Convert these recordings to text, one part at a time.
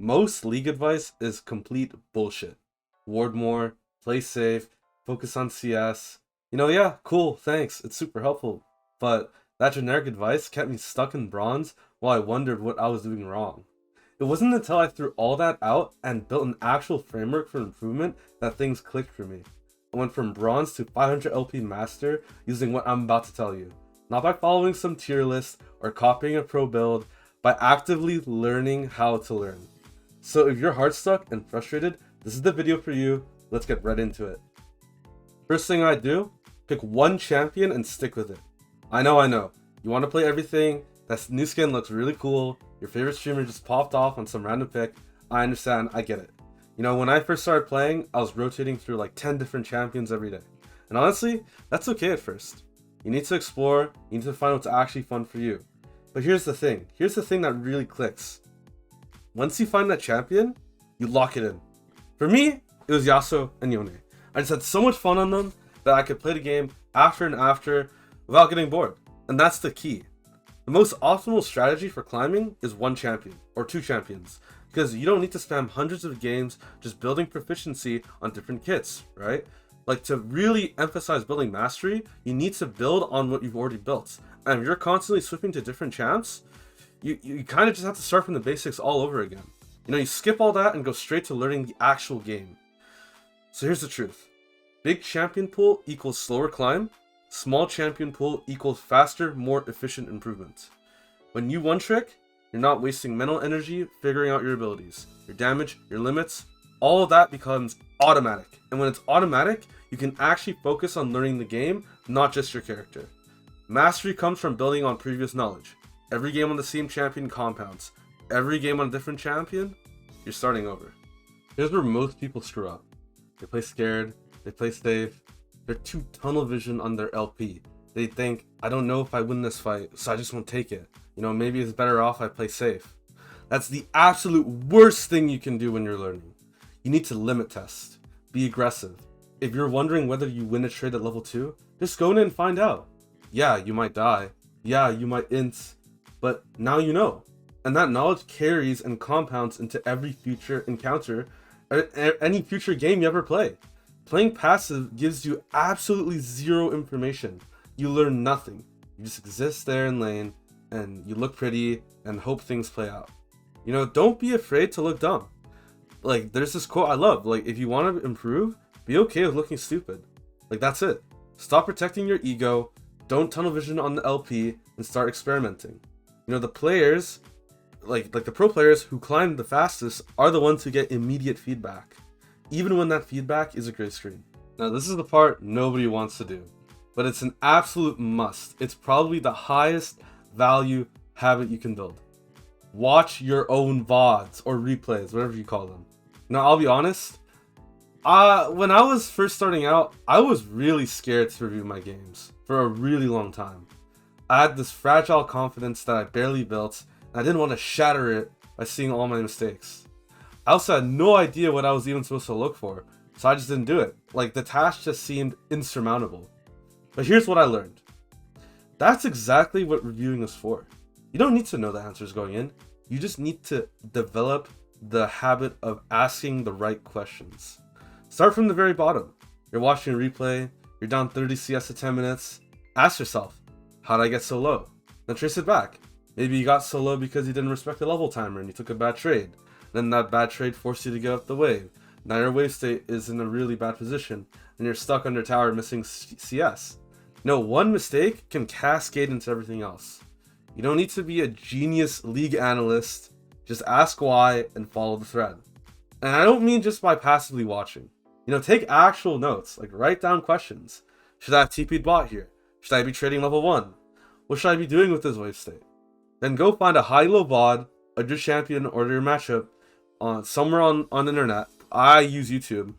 Most league advice is complete bullshit. Ward more, play safe, focus on CS. Yeah, cool, thanks, it's super helpful. But that generic advice kept me stuck in bronze while I wondered what I was doing wrong. It wasn't until I threw all that out and built an actual framework for improvement that things clicked for me. I went from bronze to 500 LP master using what I'm about to tell you. Not by following some tier list or copying a pro build, by actively learning how to learn. So if you're hard stuck and frustrated, this is the video for you. Let's get right into it. First thing I do, pick one champion and stick with it. I know. You want to play everything. That new skin looks really cool. Your favorite streamer just popped off on some random pick. I understand, I get it. When I first started playing, I was rotating through like 10 different champions every day. And honestly, that's okay at first. You need to explore, you need to find what's actually fun for you. But here's the thing that really clicks. Once you find that champion, you lock it in. For me, it was Yasuo and Yone. I just had so much fun on them that I could play the game after and after without getting bored. And that's the key. The most optimal strategy for climbing is one champion or two champions, because you don't need to spam hundreds of games just building proficiency on different kits, right? Like, to really emphasize building mastery, you need to build on what you've already built. And if you're constantly switching to different champs, you kind of just have to start from the basics all over again. You skip all that and go straight to learning the actual game. So here's the truth. Big champion pool equals slower climb. Small champion pool equals faster, more efficient improvement. When you one trick, you're not wasting mental energy figuring out your abilities, your damage, your limits. All of that becomes automatic. And when it's automatic, you can actually focus on learning the game, not just your character. Mastery comes from building on previous knowledge. Every game on the same champion compounds. Every game on a different champion, you're starting over. Here's where most people screw up. They play scared, they play safe, they're too tunnel vision on their LP. They think, I don't know if I win this fight, so I just won't take it. Maybe it's better off I play safe. That's the absolute worst thing you can do when you're learning. You need to limit test. Be aggressive. If you're wondering whether you win a trade at level 2, just go in and find out. Yeah, you might die. Yeah, you might int. But now you know. And that knowledge carries and compounds into every future encounter, any future game you ever play. Playing passive gives you absolutely zero information. You learn nothing. You just exist there in lane, and you look pretty, and hope things play out. Don't be afraid to look dumb. Like, there's this quote I love, like, if you want to improve, be okay with looking stupid. Like, that's it. Stop protecting your ego, don't tunnel vision on the LP, and start experimenting. The players, like the pro players who climb the fastest are the ones who get immediate feedback, even when that feedback is a gray screen. Now, this is the part nobody wants to do, but it's an absolute must. It's probably the highest value habit you can build. Watch your own VODs or replays, whatever you call them. Now, I'll be honest, when I was first starting out, I was really scared to review my games for a really long time. I had this fragile confidence that I barely built, and I didn't want to shatter it by seeing all my mistakes. I also had no idea what I was even supposed to look for, so I just didn't do it. Like, the task just seemed insurmountable. But here's what I learned. That's exactly what reviewing is for. You don't need to know the answers going in. You just need to develop the habit of asking the right questions. Start from the very bottom. You're watching a replay, you're down 30 CS to 10 minutes. Ask yourself, how did I get so low? Then trace it back. Maybe you got so low because you didn't respect the level timer and you took a bad trade. Then that bad trade forced you to get up the wave. Now your wave state is in a really bad position and you're stuck under tower missing CS. One mistake can cascade into everything else. You don't need to be a genius league analyst. Just ask why and follow the thread. And I don't mean just by passively watching. Take actual notes, like write down questions. Should I have TP'd bot here? Should I be trading level 1? What should I be doing with this wave state? Then go find a high-low VOD of your champion or your matchup somewhere on the internet. I use YouTube.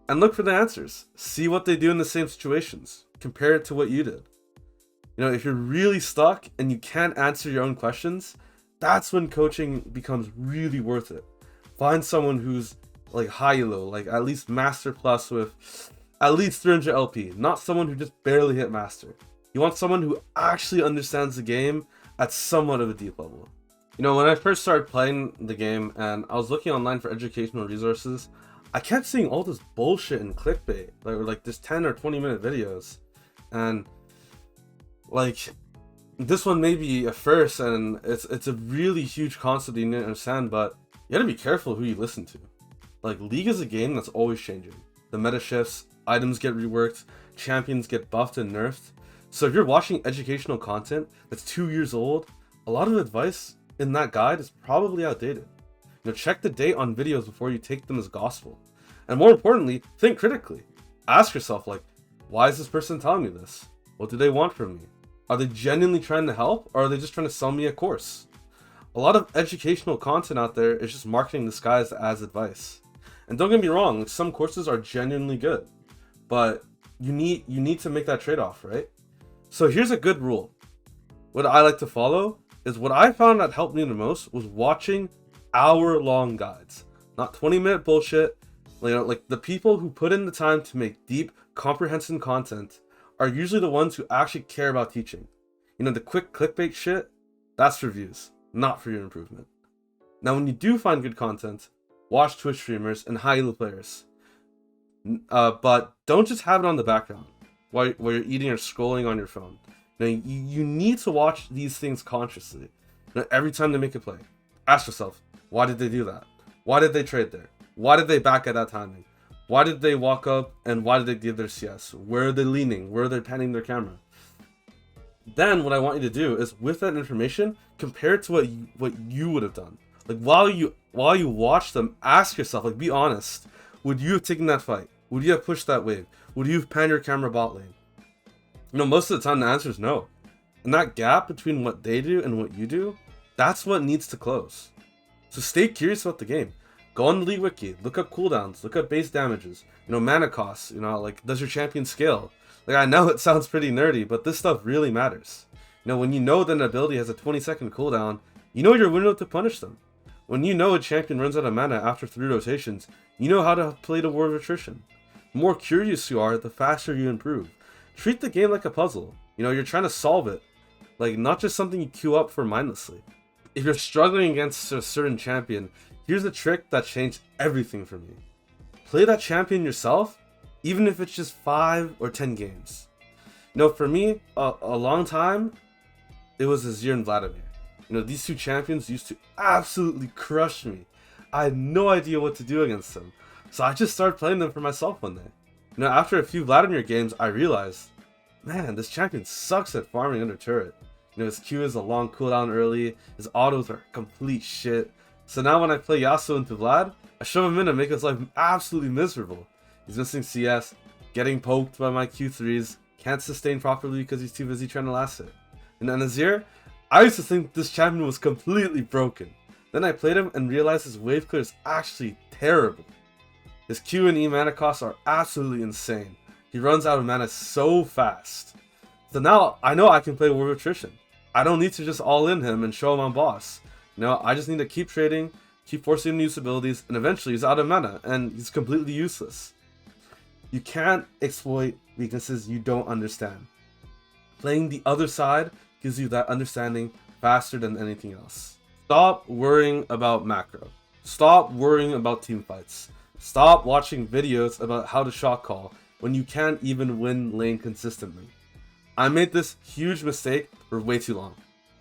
And look for the answers. See what they do in the same situations. Compare it to what you did. If you're really stuck and you can't answer your own questions, that's when coaching becomes really worth it. Find someone who's like high-low, like at least master plus with at least 300 LP, not someone who just barely hit master. You want someone who actually understands the game at somewhat of a deep level. You know, when I first started playing the game and I was looking online for educational resources, I kept seeing all this bullshit and clickbait, like this 10 or 20-minute videos. And like this one may be a first, and it's a really huge concept you need to understand, but you gotta be careful who you listen to. Like, League is a game that's always changing. The meta shifts, items get reworked, champions get buffed and nerfed. So if you're watching educational content that's 2 years old, a lot of advice in that guide is probably outdated. You know, check the date on videos before you take them as gospel. And more importantly, think critically. Ask yourself, like, why is this person telling me this? What do they want from me? Are they genuinely trying to help, or are they just trying to sell me a course? A lot of educational content out there is just marketing disguised as advice. And don't get me wrong, some courses are genuinely good, but you need to make that trade-off, right? So here's a good rule. What I like to follow is what I found that helped me the most was watching hour-long guides, not 20-minute bullshit. You know, like the people who put in the time to make deep, comprehensive content are usually the ones who actually care about teaching. You know, the quick clickbait shit, that's for views, not for your improvement. Now, when you do find good content, watch Twitch streamers and high-elo players. But don't just have it on the background while you're eating or scrolling on your phone. Now, you need to watch these things consciously. You know, every time they make a play, ask yourself, why did they do that? Why did they trade there? Why did they back at that timing? Why did they walk up, and why did they give their CS? Where are they leaning? Where are they panning their camera? Then what I want you to do is, with that information, compare it to what you would have done. Like, while you watch them, ask yourself, like, be honest. Would you have taken that fight? Would you have pushed that wave? Would you have panned your camera bot lane? You know, most of the time the answer is no. And that gap between what they do and what you do, that's what needs to close. So stay curious about the game. Go on the League Wiki, look up cooldowns, look up base damages, you know, mana costs, you know, like, does your champion scale? Like, I know it sounds pretty nerdy, but this stuff really matters. You know, when you know that an ability has a 20-second cooldown, you know your window to punish them. When you know a champion runs out of mana after 3 rotations, you know how to play the war of attrition. The more curious you are, the faster you improve. Treat the game like a puzzle. You know, you're trying to solve it, like, not just something you queue up for mindlessly. If you're struggling against a certain champion, here's a trick that changed everything for me. Play that champion yourself, even if it's just 5 or 10 games. You know, for me, a long time, it was Azir and Vladimir. You know, these two champions used to absolutely crush me. I had no idea what to do against them. So I just started playing them for myself one day. You know, after a few Vladimir games, I realized, man, this champion sucks at farming under turret. You know, his Q is a long cooldown early, his autos are complete shit. So now when I play Yasuo into Vlad, I shove him in and make his life absolutely miserable. He's missing CS, getting poked by my Q3s, can't sustain properly because he's too busy trying to last it. And then Azir, I used to think this champion was completely broken. Then I played him and realized his wave clear is actually terrible. His Q and E mana costs are absolutely insane. He runs out of mana so fast. So now I know I can play War of Attrition. I don't need to just all in him and show him I'm boss. You know, I just need to keep trading, keep forcing him to use abilities, and eventually he's out of mana and he's completely useless. You can't exploit weaknesses you don't understand. Playing the other side gives you that understanding faster than anything else. Stop worrying about macro. Stop worrying about team fights. Stop watching videos about how to shot call when you can't even win lane consistently. I made this huge mistake for way too long.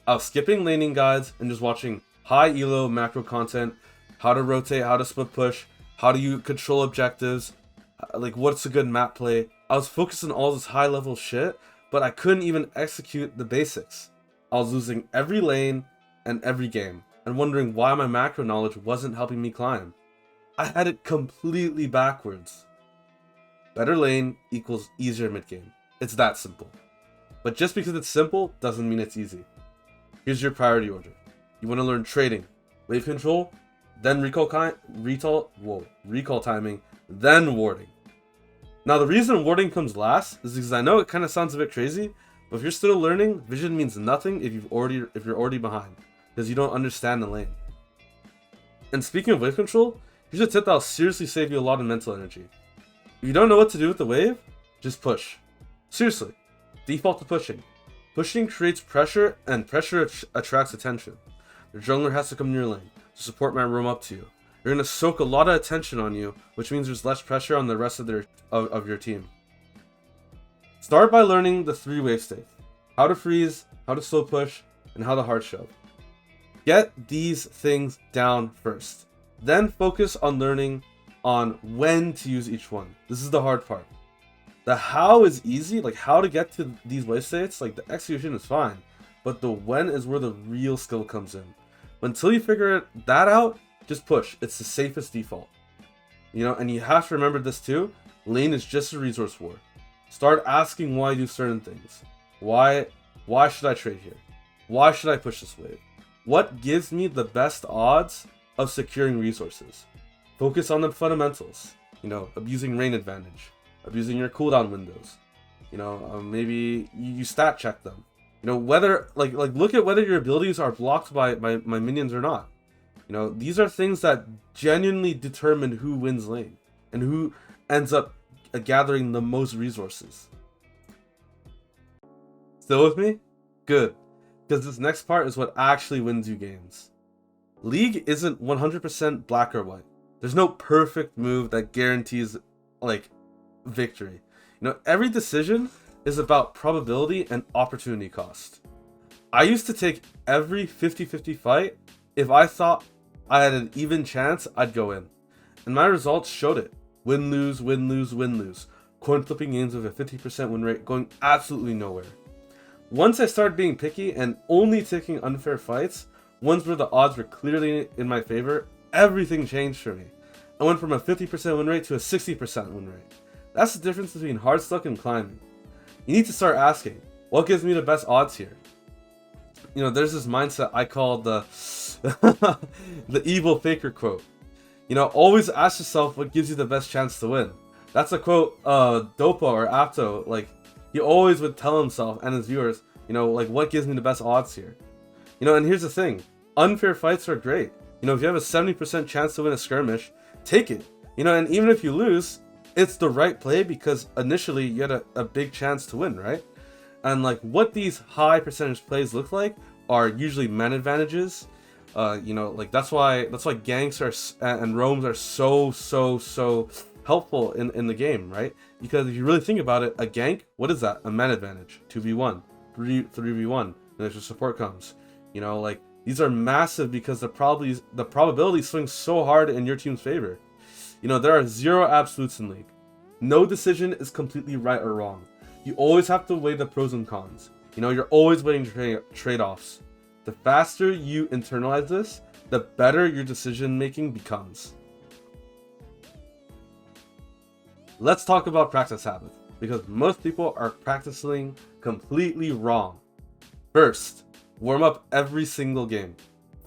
I was skipping laning guides and just watching high elo macro content, how to rotate, how to split push, how do you control objectives, like what's a good map play. I was focused on all this high level shit, but I couldn't even execute the basics. I was losing every lane and every game, and wondering why my macro knowledge wasn't helping me climb. I had it completely backwards. Better lane equals easier mid game. It's that simple. But just because it's simple doesn't mean it's easy. Here's your priority order. You want to learn trading, wave control, then recall timing, then warding. Now the reason warding comes last is because I know it kind of sounds a bit crazy, but if you're still learning, vision means nothing if you're already behind, because you don't understand the lane. And speaking of wave control, here's a tip that'll seriously save you a lot of mental energy. If you don't know what to do with the wave, just push. Seriously, default to pushing. Pushing creates pressure, and pressure attracts attention. Your jungler has to come near lane to support my roam up to you. You're going to soak a lot of attention on you, which means there's less pressure on the rest of your team. Start by learning the 3 wave state. How to freeze, how to slow push, and how to hard shove. Get these things down first. Then focus on learning on when to use each one. This is the hard part. The how is easy, like how to get to these wave states, like the execution is fine. But the when is where the real skill comes in. Until you figure that out, just push. It's the safest default. You know, and you have to remember this too. Lane is just a resource war. Start asking why do certain things. Why should I trade here? Why should I push this wave? What gives me the best odds of securing resources? Focus on the fundamentals. You know, abusing rain advantage, abusing your cooldown windows. You know, maybe you stat check them. You know, whether like look at whether your abilities are blocked by minions or not. You know, these are things that genuinely determine who wins lane and who ends up gathering the most resources. Still with me? Good. Because this next part is what actually wins you games. League isn't 100% black or white. There's no perfect move that guarantees, like, victory. You know, every decision is about probability and opportunity cost. I used to take every 50-50 fight. If I thought I had an even chance, I'd go in. And my results showed it. Win, lose, win, lose, win, lose. Coin flipping games with a 50% win rate going absolutely nowhere. Once I started being picky and only taking unfair fights, ones where the odds were clearly in my favor, everything changed for me. I went from a 50% win rate to a 60% win rate. That's the difference between hard stuck and climbing. You need to start asking, what gives me the best odds here? You know, there's this mindset I call the the evil faker quote. You know, always ask yourself what gives you the best chance to win. That's a quote Dopa or Apto, like, he always would tell himself and his viewers, you know, like, what gives me the best odds here? You know, and here's the thing. Unfair fights are great. You know, if you have a 70% chance to win a skirmish, take it. You know, and even if you lose, it's the right play because initially you had a big chance to win, right? And like what these high percentage plays look like are usually man advantages. You know, like that's why ganks and roams are so helpful in the game, right? Because if you really think about it, a gank, what is that? A man advantage, 2v1, 3v1, and there's your support comes. You know, like these are massive because the probability swings so hard in your team's favor. You know, there are 0 absolutes in League. No decision is completely right or wrong. You always have to weigh the pros and cons. You know, you're always weighing trade-offs. The faster you internalize this, the better your decision making becomes. Let's talk about practice habits, because most people are practicing completely wrong. First, warm up every single game.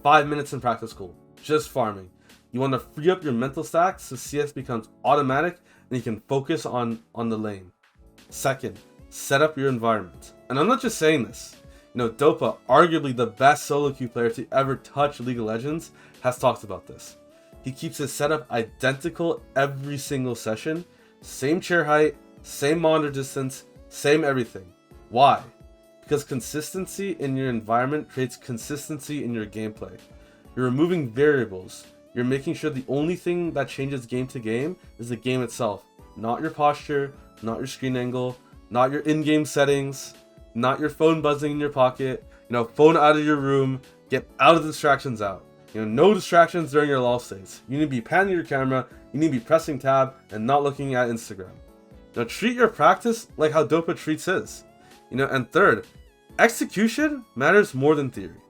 5 minutes in practice school, just farming. You want to free up your mental stack so CS becomes automatic and you can focus on the lane. Second, set up your environment. And I'm not just saying this. You know, Dopa, arguably the best solo queue player to ever touch League of Legends, has talked about this. He keeps his setup identical every single session. Same chair height, same monitor distance, same everything. Why? Because consistency in your environment creates consistency in your gameplay. You're removing variables. You're making sure the only thing that changes game to game is the game itself. Not your posture, not your screen angle, not your in-game settings, not your phone buzzing in your pocket. You know, phone out of your room. Get out of distractions out. You know, no distractions during your lull states. You need to be panning your camera. You need to be pressing tab and not looking at Instagram. Now, treat your practice like how Dopa treats his. You know, and third, execution matters more than theory.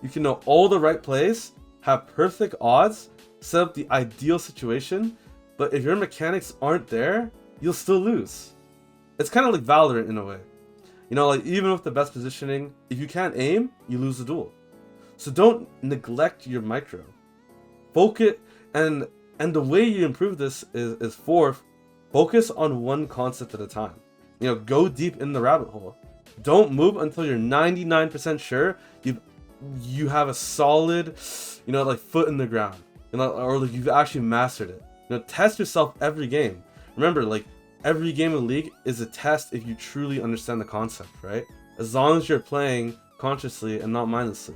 You can know all the right plays, have perfect odds, set up the ideal situation, but if your mechanics aren't there, you'll still lose. It's kind of like Valorant in a way. You know, like even with the best positioning, if you can't aim, you lose the duel. So don't neglect your micro. Focus, and the way you improve this is focus on one concept at a time. You know, go deep in the rabbit hole. Don't move until you're 99% sure you have a solid, you know, like foot in the ground. You know, or like you've actually mastered it. You know, test yourself every game. Remember, like every game of League is a test if you truly understand the concept, right? As long as you're playing consciously and not mindlessly.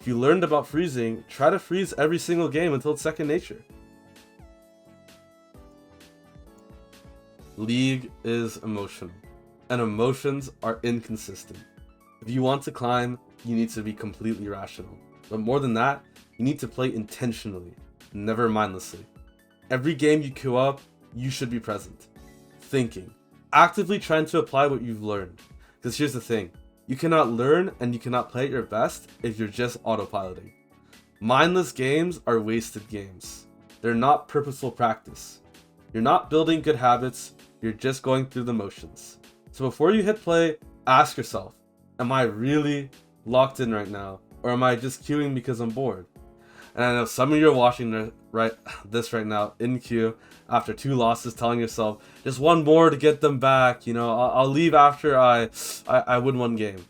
If you learned about freezing, try to freeze every single game until it's second nature. League is emotional, and emotions are inconsistent. If you want to climb, you need to be completely rational. But more than that, you need to play intentionally, never mindlessly. Every game you queue up, you should be present, thinking, actively trying to apply what you've learned. Because here's the thing, you cannot learn and you cannot play at your best if you're just autopiloting. Mindless games are wasted games. They're not purposeful practice. You're not building good habits, you're just going through the motions. So before you hit play, ask yourself, am I really locked in right now? Or am I just queuing because I'm bored? And I know some of you are watching this right now in queue after 2 losses, telling yourself, just one more to get them back. You know, I'll leave after I win 1 game.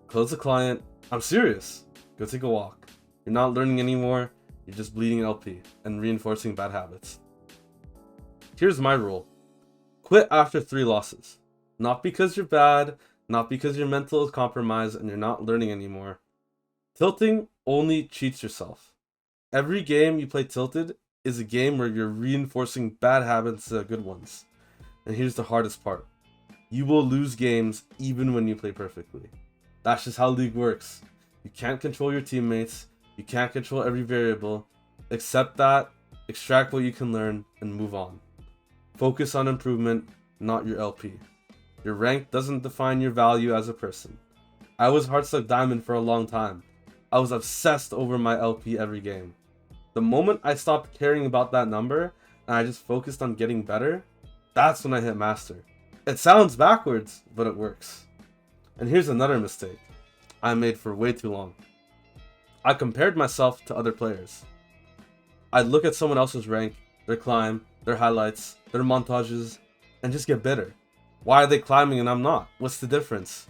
Close the client. I'm serious. Go take a walk. You're not learning anymore. You're just bleeding LP and reinforcing bad habits. Here's my rule. Quit after 3 losses. Not because you're bad, not because your mental is compromised and you're not learning anymore. Tilting only cheats yourself. Every game you play tilted is a game where you're reinforcing bad habits to good ones. And here's the hardest part. You will lose games even when you play perfectly. That's just how League works. You can't control your teammates. You can't control every variable. Accept that, extract what you can learn, and move on. Focus on improvement, not your LP. Your rank doesn't define your value as a person. I was Heartstuck Diamond for a long time. I was obsessed over my LP every game. The moment I stopped caring about that number and I just focused on getting better, that's when I hit Master. It sounds backwards, but it works. And here's another mistake I made for way too long. I compared myself to other players. I'd look at someone else's rank, their climb, their highlights, their montages, and just get bitter. Why are they climbing and I'm not? What's the difference?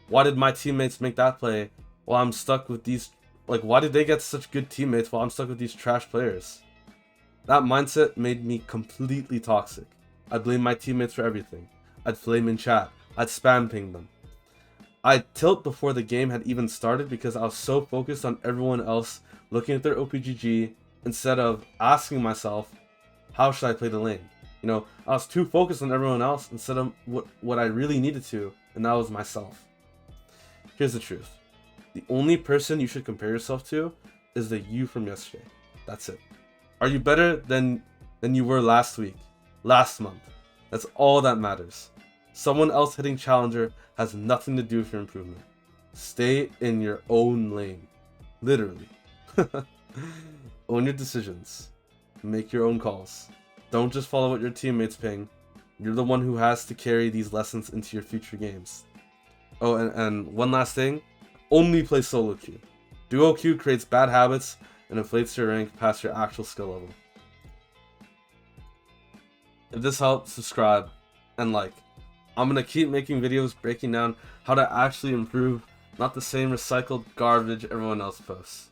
Why did my teammates make that play while I'm stuck with these? Why did they get such good teammates while I'm stuck with these trash players? That mindset made me completely toxic. I'd blame my teammates for everything. I'd flame in chat. I'd spam ping them. I'd tilt before the game had even started because I was so focused on everyone else looking at their OPGG instead of asking myself, how should I play the lane? You know, I was too focused on everyone else instead of what I really needed to, and that was myself. Here's the truth. The only person you should compare yourself to is the you from yesterday. That's it. Are you better than you were last week, last month? That's all that matters. Someone else hitting Challenger has nothing to do with your improvement. Stay in your own lane. Literally. Own your decisions. Make your own calls. Don't just follow what your teammates ping. You're the one who has to carry these lessons into your future games. Oh, and one last thing. Only play solo queue. Duo queue creates bad habits and inflates your rank past your actual skill level. If this helped, subscribe and like. I'm going to keep making videos breaking down how to actually improve, not the same recycled garbage everyone else posts.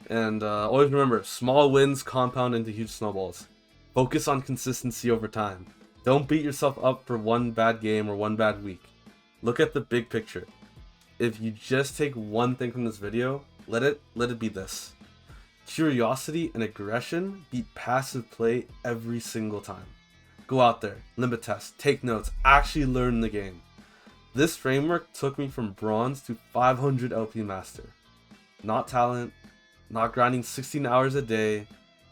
And always remember, small wins compound into huge snowballs. Focus on consistency over time. Don't beat yourself up for one bad game or one bad week. Look at the big picture. If you just take one thing from this video, let it be this. Curiosity and aggression beat passive play every single time. Go out there, limit test, take notes, actually learn the game. This framework took me from bronze to 500 LP master. Not talent, not grinding 16 hours a day,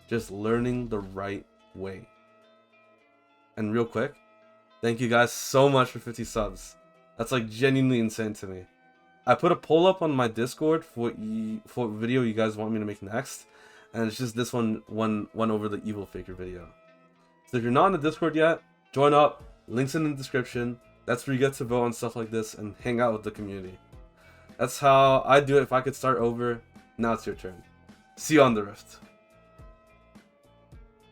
just learning the right way. And real quick, thank you guys so much for 50 subs. That's like genuinely insane to me. I put a poll up on my Discord for what video you guys want me to make next, and it's just this one over the Evil Faker video. So if you're not in the Discord yet, join up. Links in the description. That's where you get to vote on stuff like this and hang out with the community. That's how I do it if I could start over. Now it's your turn. See you on the Rift.